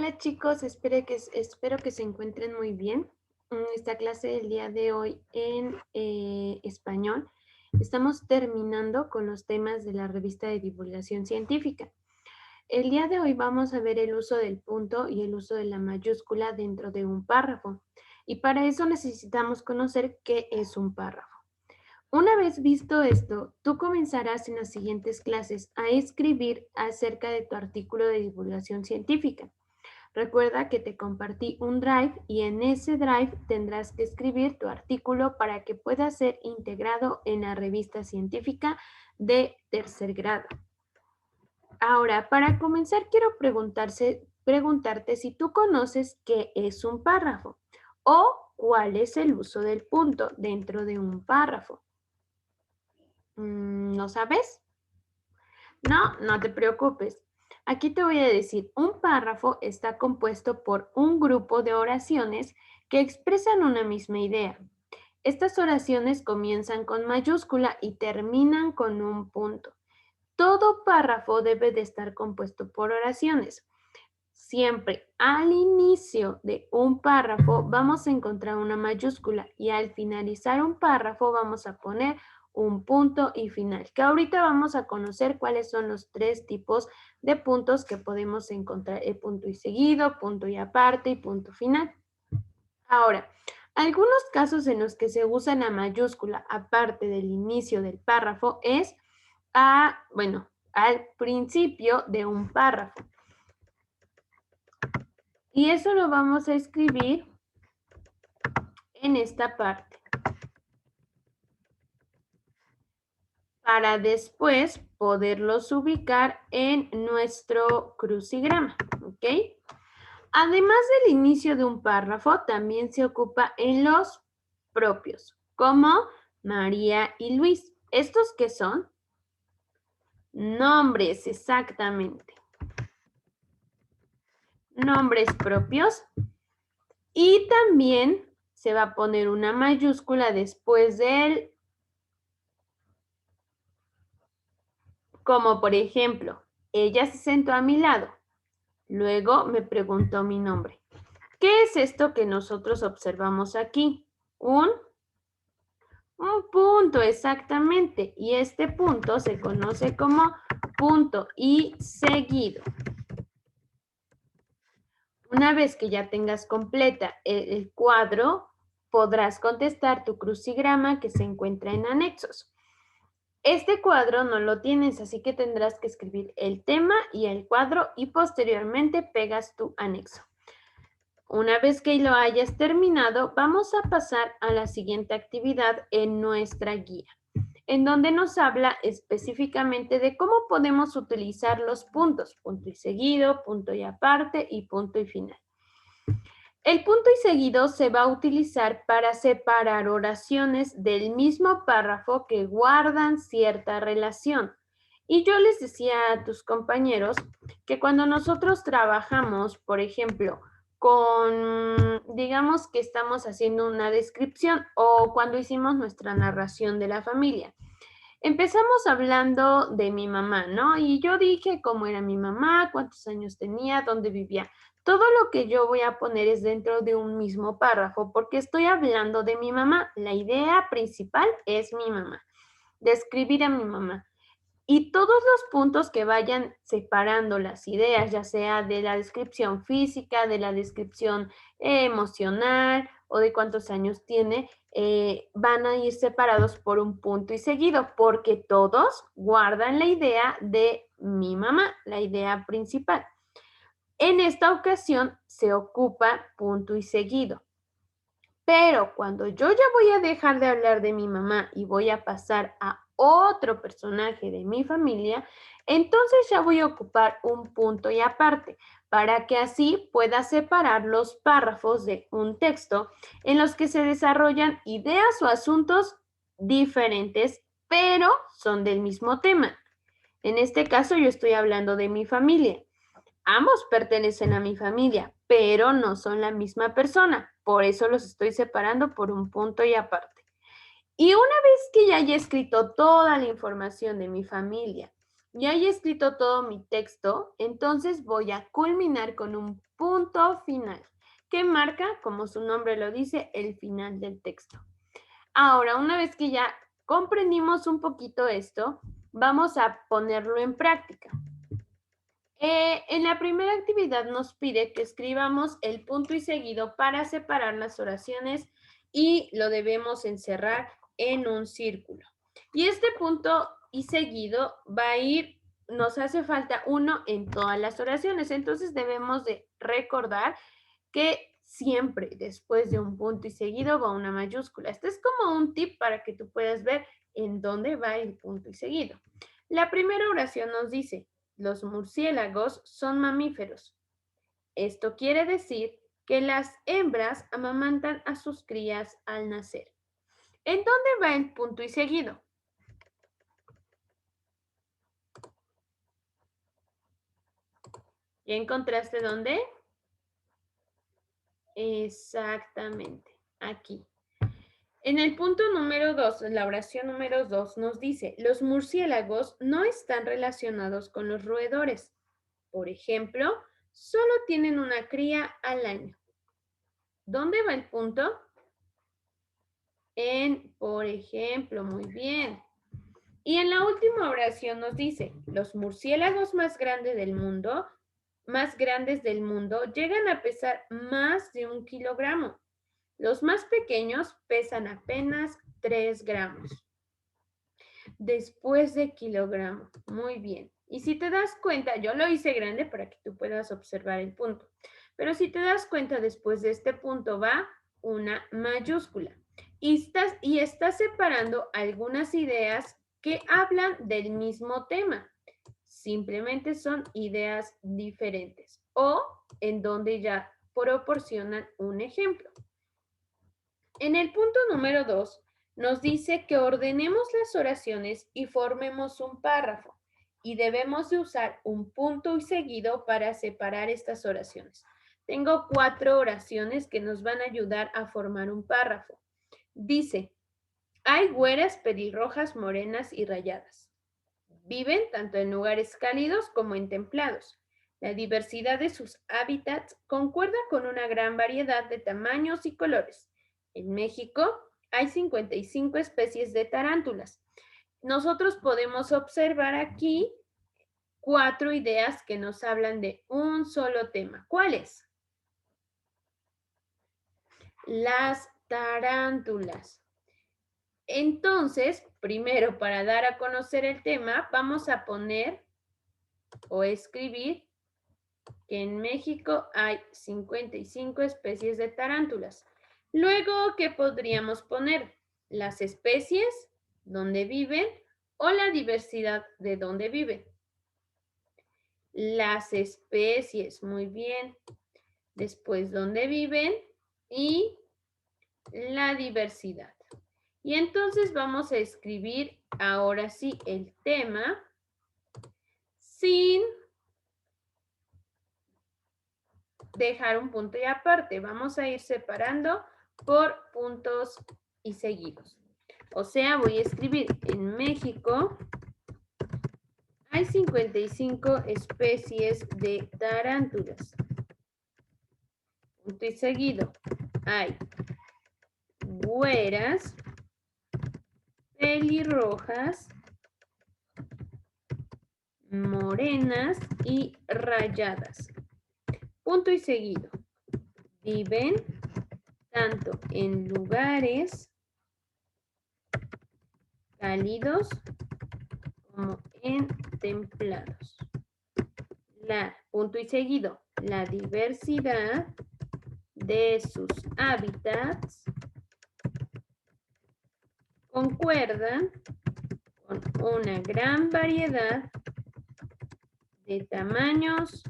Hola chicos, espero que se encuentren muy bien. En esta clase del día de hoy en español estamos terminando con los temas de la revista de divulgación científica. El día de hoy vamos a ver el uso del punto y el uso de la mayúscula dentro de un párrafo. Y para eso necesitamos conocer qué es un párrafo. Una vez visto esto, tú comenzarás en las siguientes clases a escribir acerca de tu artículo de divulgación científica. Recuerda que te compartí un Drive y en ese Drive tendrás que escribir tu artículo para que pueda ser integrado en la revista científica de tercer grado. Ahora, para comenzar, quiero preguntarte si tú conoces qué es un párrafo o cuál es el uso del punto dentro de un párrafo. ¿No sabes? No te preocupes. Aquí te voy a decir, un párrafo está compuesto por un grupo de oraciones que expresan una misma idea. Estas oraciones comienzan con mayúscula y terminan con un punto. Todo párrafo debe de estar compuesto por oraciones. Siempre al inicio de un párrafo vamos a encontrar una mayúscula y al finalizar un párrafo vamos a poner un punto y final, que ahorita vamos a conocer cuáles son los tres tipos de puntos que podemos encontrar, el punto y seguido, punto y aparte y punto final. Ahora, algunos casos en los que se usa la mayúscula aparte del inicio del párrafo es al principio de un párrafo. Y eso lo vamos a escribir en esta parte, para después poderlos ubicar en nuestro crucigrama, ¿ok? Además del inicio de un párrafo, también se ocupa en los propios, como María y Luis. ¿Estos qué son? Nombres, exactamente. Nombres propios. Y también se va a poner una mayúscula después de él, como por ejemplo, ella se sentó a mi lado. Luego me preguntó mi nombre. ¿Qué es esto que nosotros observamos aquí? Un punto, exactamente. Y este punto se conoce como punto y seguido. Una vez que ya tengas completa el cuadro, podrás contestar tu crucigrama que se encuentra en anexos. Este cuadro no lo tienes, así que tendrás que escribir el tema y el cuadro y posteriormente pegas tu anexo. Una vez que lo hayas terminado, vamos a pasar a la siguiente actividad en nuestra guía, en donde nos habla específicamente de cómo podemos utilizar los puntos, punto y seguido, punto y aparte y punto y final. El punto y seguido se va a utilizar para separar oraciones del mismo párrafo que guardan cierta relación. Y yo les decía a tus compañeros que cuando nosotros trabajamos, por ejemplo, digamos que estamos haciendo una descripción o cuando hicimos nuestra narración de la familia, empezamos hablando de mi mamá, ¿no? Y yo dije cómo era mi mamá, cuántos años tenía, dónde vivía. Todo lo que yo voy a poner es dentro de un mismo párrafo porque estoy hablando de mi mamá. La idea principal es mi mamá, describir a mi mamá. Y todos los puntos que vayan separando las ideas, ya sea de la descripción física, de la descripción emocional o de cuántos años tiene, van a ir separados por un punto y seguido, porque todos guardan la idea de mi mamá, la idea principal. En esta ocasión se ocupa punto y seguido. Pero cuando yo ya voy a dejar de hablar de mi mamá y voy a pasar a otro personaje de mi familia, entonces ya voy a ocupar un punto y aparte para que así pueda separar los párrafos de un texto en los que se desarrollan ideas o asuntos diferentes, pero son del mismo tema. En este caso yo estoy hablando de mi familia. Ambos pertenecen a mi familia, pero no son la misma persona. Por eso los estoy separando por un punto y aparte. Y una vez que ya haya escrito toda la información de mi familia, ya haya escrito todo mi texto, entonces voy a culminar con un punto final, que marca, como su nombre lo dice, el final del texto. Ahora, una vez que ya comprendimos un poquito esto, vamos a ponerlo en práctica. En la primera actividad nos pide que escribamos el punto y seguido para separar las oraciones y lo debemos encerrar en un círculo. Y este punto y seguido va a ir, nos hace falta uno en todas las oraciones, entonces debemos de recordar que siempre después de un punto y seguido va una mayúscula. Este es como un tip para que tú puedas ver en dónde va el punto y seguido. La primera oración nos dice, los murciélagos son mamíferos. Esto quiere decir que las hembras amamantan a sus crías al nacer. ¿En dónde va el punto y seguido? ¿Ya encontraste dónde? Exactamente, aquí. En el punto número 2, la oración número 2 nos dice, los murciélagos no están relacionados con los roedores. Por ejemplo, solo tienen una cría al año. ¿Dónde va el punto? En, por ejemplo, muy bien. Y en la última oración nos dice, los murciélagos más grandes del mundo, llegan a pesar más de 1 kilogramo. Los más pequeños pesan apenas 3 gramos. Después de kilogramo. Muy bien. Y si te das cuenta, yo lo hice grande para que tú puedas observar el punto. Pero si te das cuenta, después de este punto va una mayúscula. Y estás separando algunas ideas que hablan del mismo tema. Simplemente son ideas diferentes. O en donde ya proporcionan un ejemplo. En el punto número 2 nos dice que ordenemos las oraciones y formemos un párrafo y debemos de usar un punto y seguido para separar estas oraciones. Tengo 4 oraciones que nos van a ayudar a formar un párrafo. Dice, hay güeras, pelirrojas, morenas y rayadas. Viven tanto en lugares cálidos como en templados. La diversidad de sus hábitats concuerda con una gran variedad de tamaños y colores. En México hay 55 especies de tarántulas. Nosotros podemos observar aquí 4 ideas que nos hablan de un solo tema. ¿Cuáles? Las tarántulas. Entonces, primero, para dar a conocer el tema, vamos a poner o escribir que en México hay 55 especies de tarántulas. Luego, ¿qué podríamos poner? Las especies, donde viven, o la diversidad de donde viven. Las especies, muy bien. Después, ¿dónde viven? Y la diversidad. Y entonces vamos a escribir ahora sí el tema sin dejar un punto y aparte. Vamos a ir separando por puntos y seguidos. O sea, voy a escribir en México hay 55 especies de tarántulas. Punto y seguido. Hay güeras, pelirrojas, morenas y rayadas. Punto y seguido. Viven tanto en lugares cálidos como en templados. Punto y seguido. La diversidad de sus hábitats concuerdan con una gran variedad de tamaños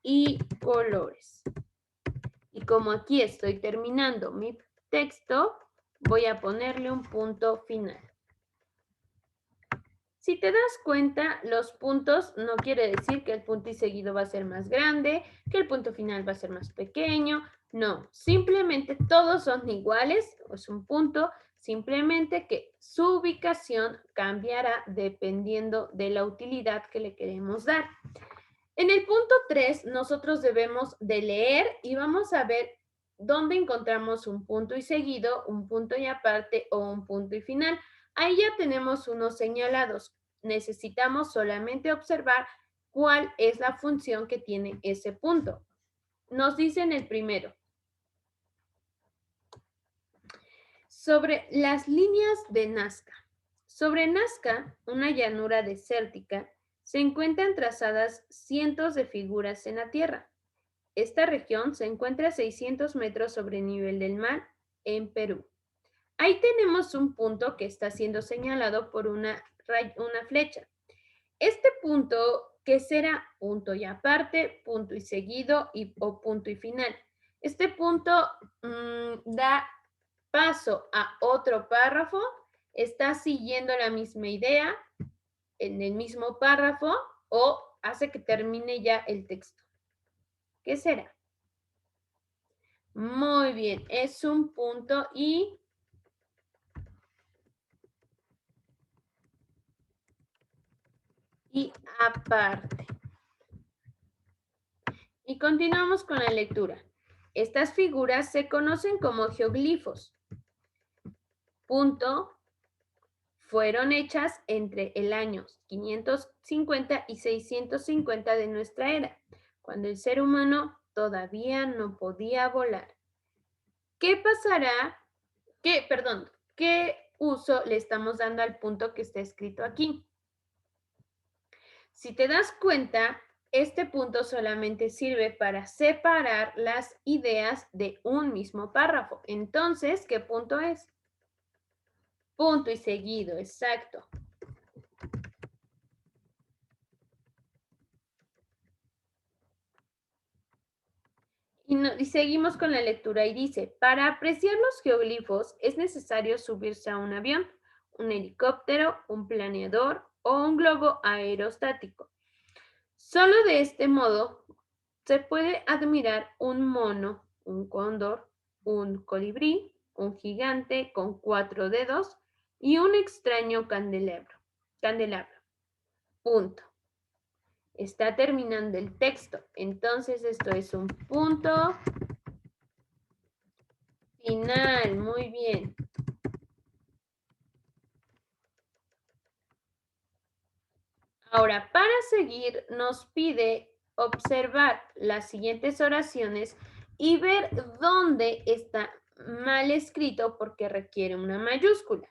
y colores. Y como aquí estoy terminando mi texto, voy a ponerle un punto final. Si te das cuenta, los puntos no quiere decir que el punto y seguido va a ser más grande, que el punto final va a ser más pequeño. No, simplemente todos son iguales, es un punto, simplemente que su ubicación cambiará dependiendo de la utilidad que le queremos dar. En el punto 3, nosotros debemos de leer y vamos a ver dónde encontramos un punto y seguido, un punto y aparte o un punto y final. Ahí ya tenemos unos señalados. Necesitamos solamente observar cuál es la función que tiene ese punto. Nos dice en el primero, sobre las líneas de Nazca. Sobre Nazca, una llanura desértica, se encuentran trazadas cientos de figuras en la tierra. Esta región se encuentra a 600 metros sobre el nivel del mar en Perú. Ahí tenemos un punto que está siendo señalado por una flecha. Este punto, que será punto y aparte, punto y seguido o punto y final. Este punto da paso a otro párrafo, está siguiendo la misma idea en el mismo párrafo o hace que termine ya el texto. ¿Qué será? Muy bien, es un punto y aparte. Y continuamos con la lectura. Estas figuras se conocen como geoglifos. Punto. Fueron hechas entre el año 550 y 650 de nuestra era, cuando el ser humano todavía no podía volar. ¿Qué pasará? ¿Qué uso le estamos dando al punto que está escrito aquí? Si te das cuenta, este punto solamente sirve para separar las ideas de un mismo párrafo. Entonces, ¿qué punto es? Punto y seguido, exacto. Y seguimos con la lectura y dice, para apreciar los geoglifos es necesario subirse a un avión, un helicóptero, un planeador o un globo aerostático. Solo de este modo se puede admirar un mono, un cóndor, un colibrí, un gigante con 4 dedos y un extraño candelabro. Punto. Está terminando el texto. Entonces esto es un punto final. Muy bien. Ahora, para seguir, nos pide observar las siguientes oraciones y ver dónde está mal escrito porque requiere una mayúscula.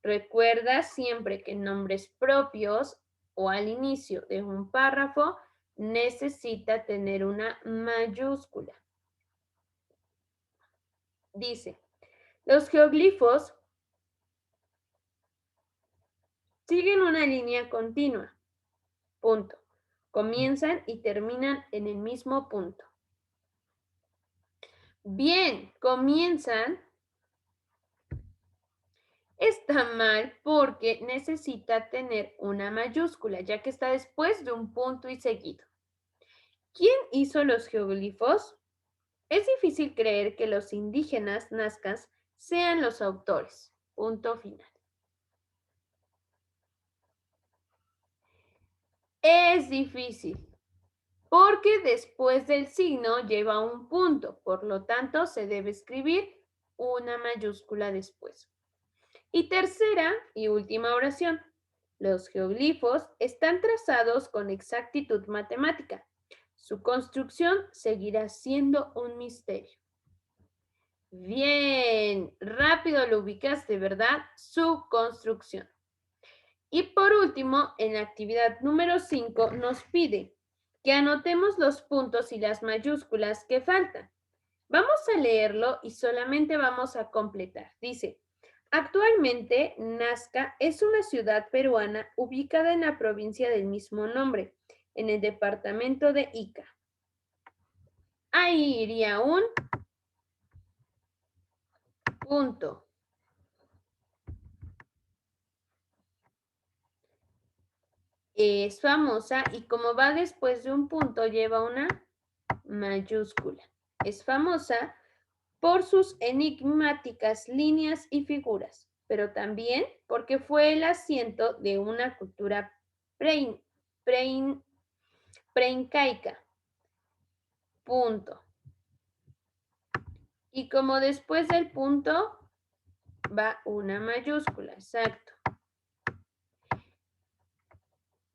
Recuerda siempre que nombres propios o al inicio de un párrafo necesita tener una mayúscula. Dice, los geoglifos siguen una línea continua. Punto. Comienzan y terminan en el mismo punto. Bien, comienzan. Está mal porque necesita tener una mayúscula, ya que está después de un punto y seguido. ¿Quién hizo los geoglifos? Es difícil creer que los indígenas nazcas sean los autores. Punto final. Es difícil porque después del signo lleva un punto, por lo tanto se debe escribir una mayúscula después. Y tercera y última oración. Los geoglifos están trazados con exactitud matemática. Su construcción seguirá siendo un misterio. Bien, rápido lo ubicaste, ¿verdad? Su construcción. Y por último, en la actividad número 5 nos pide que anotemos los puntos y las mayúsculas que faltan. Vamos a leerlo y solamente vamos a completar. Dice, actualmente Nazca es una ciudad peruana ubicada en la provincia del mismo nombre, en el departamento de Ica. Ahí iría un punto. Es famosa y como va después de un punto lleva una mayúscula. Es famosa por sus enigmáticas líneas y figuras, pero también porque fue el asiento de una cultura preincaica, punto. Y como después del punto va una mayúscula, exacto.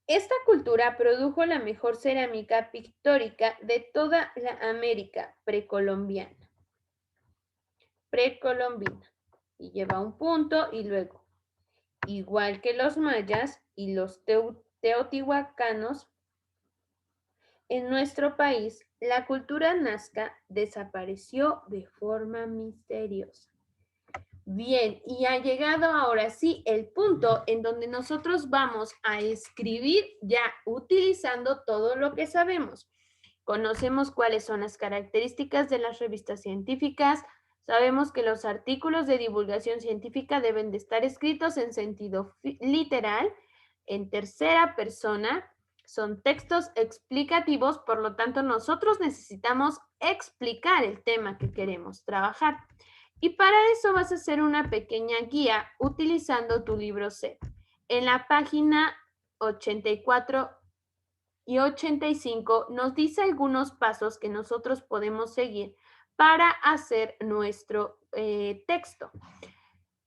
Esta cultura produjo la mejor cerámica pictórica de toda la América precolombina. Precolombina. Y lleva un punto y luego, igual que los mayas y los teotihuacanos, en nuestro país, la cultura nazca desapareció de forma misteriosa. Bien, y ha llegado ahora sí el punto en donde nosotros vamos a escribir ya utilizando todo lo que sabemos. Conocemos cuáles son las características de las revistas científicas, sabemos que los artículos de divulgación científica deben de estar escritos en sentido literal, en tercera persona, son textos explicativos, por lo tanto nosotros necesitamos explicar el tema que queremos trabajar. Y para eso vas a hacer una pequeña guía utilizando tu libro set. En la página 84 y 85 nos dice algunos pasos que nosotros podemos seguir para hacer nuestro texto.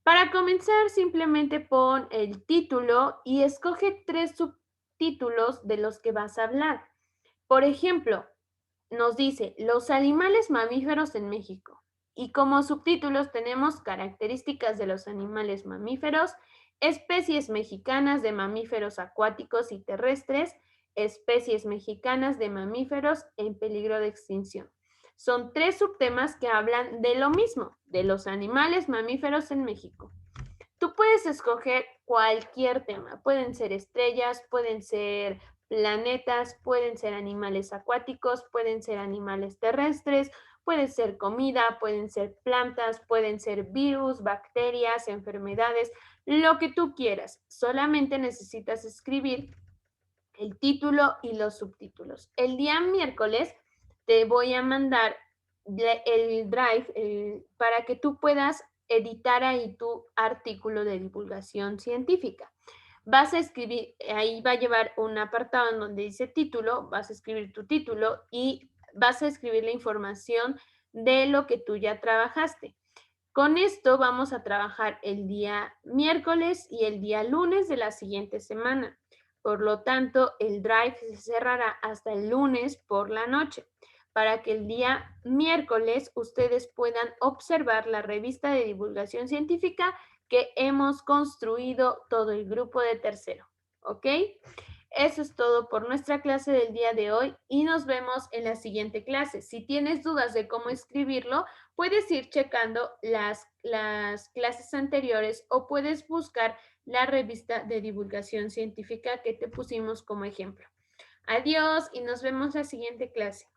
Para comenzar, simplemente pon el título y escoge 3 subtítulos de los que vas a hablar. Por ejemplo, nos dice los animales mamíferos en México. Y como subtítulos tenemos características de los animales mamíferos, especies mexicanas de mamíferos acuáticos y terrestres, especies mexicanas de mamíferos en peligro de extinción. Son 3 subtemas que hablan de lo mismo, de los animales mamíferos en México. Tú puedes escoger cualquier tema, pueden ser estrellas, pueden ser planetas, pueden ser animales acuáticos, pueden ser animales terrestres, puede ser comida, pueden ser plantas, pueden ser virus, bacterias, enfermedades, lo que tú quieras. Solamente necesitas escribir el título y los subtítulos. El día miércoles te voy a mandar el drive para que tú puedas editar ahí tu artículo de divulgación científica. Vas a escribir, ahí va a llevar un apartado en donde dice título, vas a escribir tu título y vas a escribir la información de lo que tú ya trabajaste. Con esto vamos a trabajar el día miércoles y el día lunes de la siguiente semana. Por lo tanto, el drive se cerrará hasta el lunes por la noche para que el día miércoles ustedes puedan observar la revista de divulgación científica que hemos construido todo el grupo de tercero. ¿Ok? Eso es todo por nuestra clase del día de hoy y nos vemos en la siguiente clase. Si tienes dudas de cómo escribirlo, puedes ir checando las clases anteriores o puedes buscar la revista de divulgación científica que te pusimos como ejemplo. Adiós y nos vemos la siguiente clase.